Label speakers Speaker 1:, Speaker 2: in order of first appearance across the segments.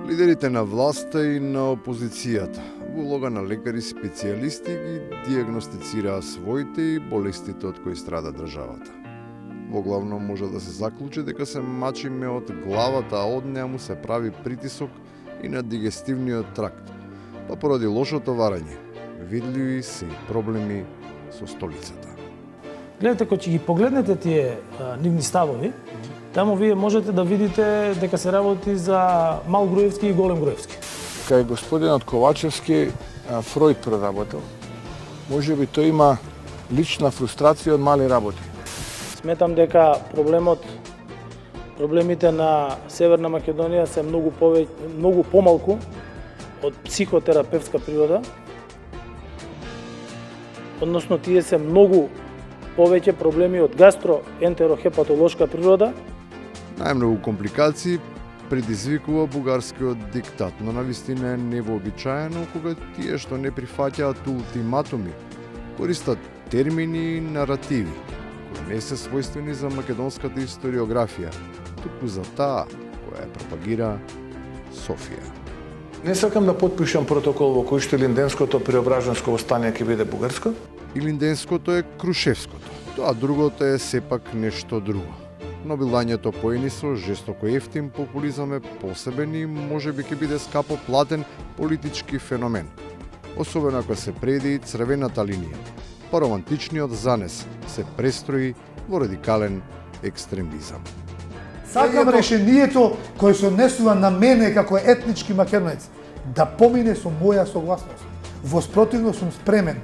Speaker 1: Лидерите на власта и на опозицијата во улога на лекари специјалисти ги диагностицираа своите и болестите од кои страда државата. Воглавно може да се заклучи дека се мачиме од главата, а од неа му се прави притисок и на дигестивниот тракт, па поради лошото варење, видливи се и проблеми со столицата.
Speaker 2: Гледате, кога ќе ги погледнете тие нивни ставови, таму вие можете да видите дека се работи за мал Груевски и голем Груевски.
Speaker 3: Кај господинот Ковачевски Фројд проработил. Може би тој има лична фрустрација од мали работи.
Speaker 2: Сметам дека проблемите на Северна Македонија се многу помалку од психотерапевтска природа. Односно, тие се многу повеќе проблеми од гастроентерохепатолошка природа.
Speaker 1: Најмногу компликации предизвикува бугарскиот диктат, но навистина е невообичаено кога тие што не прифаќаат ултиматуми користат термини и наративи кои не се својствени за македонската историографија, туку за таа која ја пропагира Софија.
Speaker 3: Не сакам да подпишам протокол во кој што Илинденското преображанско восстание ќе биде бугарско.
Speaker 1: Илинденското е Крушевското, тоа другото е сепак нешто друго. Но билањето поени со жестоко ефтин популизам е посебен и можеби ќе биде скапо платен политички феномен. Особено ако се преди црвената линија, па романтичниот занес се престрои во радикален екстремизам.
Speaker 4: Сакам решението кое се однесува на мене како етнички македонец да помине со моја согласност. Во спротивно сум спремен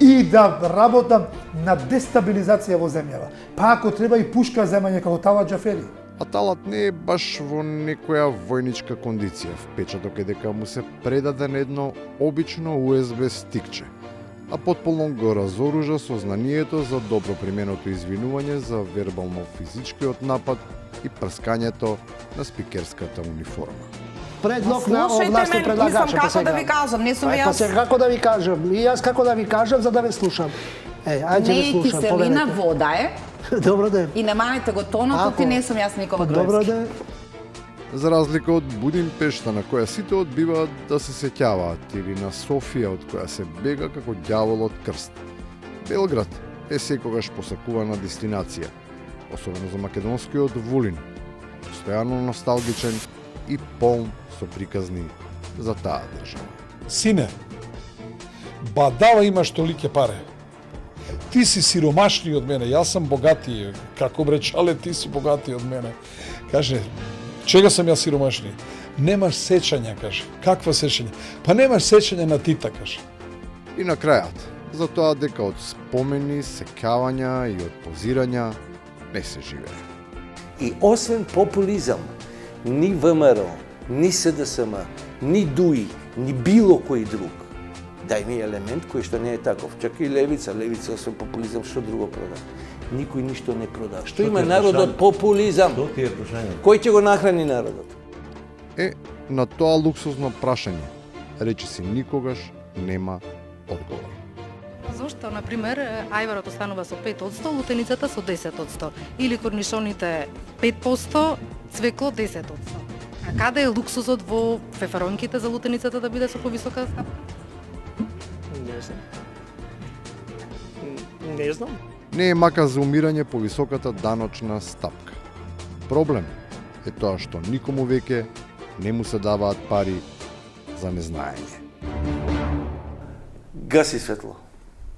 Speaker 4: и да работам на дестабилизација во земјава. Па ако треба и пушка земање како Талат Џафери.
Speaker 1: А Талат не е баш во некоја војничка кондиција. Впечаток е дека му се предаден едно обично USB стикче, а потполно го разоружа сознанието за добро применото извинување за вербално-физичкиот напад и прскањето на спикерската униформа.
Speaker 5: Предлог на овласти предлагачот сега.
Speaker 6: Како да ви кажам, не сум јас.
Speaker 5: Па како да ви кажам? И јас како да ви кажам за да ве слушам. Ајде
Speaker 6: не
Speaker 5: ве слушам.
Speaker 6: киселина, вода е.
Speaker 5: Добро ден.
Speaker 6: И намалете го тонот, и не сум јас Никола Груевски.
Speaker 5: Добро ден.
Speaker 1: За разлика од Будимпешта, на која сите одбиваат да се сеќаваат, или на Софија, од која се бега како ѓавол од крст. Белград е секогаш посакувана дестинација, особено за македонскиот Вулин, постојано носталгичен и полн со приказни за таа држава.
Speaker 7: Сине, бадава имаш толике паре. Ти си сиромашни од мене, јас сум богатiji. Како бречале, ти си богатiji од мене. Каже, чега сам јас сиромашни? Немаш сеќања, каже. Каква сеќања? Па немаш сеќања на Тита, каже.
Speaker 1: И на крајот, за тоа дека од спомени, сеќавања и од позирања не се живее.
Speaker 8: И освен популизам, ни ВМРО, ни СДСМ, ни ДУИ, ни било кој друг, дај ми елемент кој што не е таков. Чак и левица освен популизам, што друго продава? Никој ништо не продава. Што има народот? Популизам.
Speaker 9: Што ти е прашање?
Speaker 8: Кој ќе го нахрани народот?
Speaker 1: На тоа луксузно прашање, речиси никогаш нема одговор.
Speaker 10: Зошто, например, ајварот останува со 5%, лутеницата со 10%, или корнишоните 5%, цвекло 10%. А каде е луксузот во фефаронките за лутеницата да биде со повисока стапка?
Speaker 2: Не знам. Не знам.
Speaker 1: Не е мака за умирање по високата даночна стапка. Проблем е тоа што никому веќе не му се даваат пари за незнаење.
Speaker 8: Гаси светло.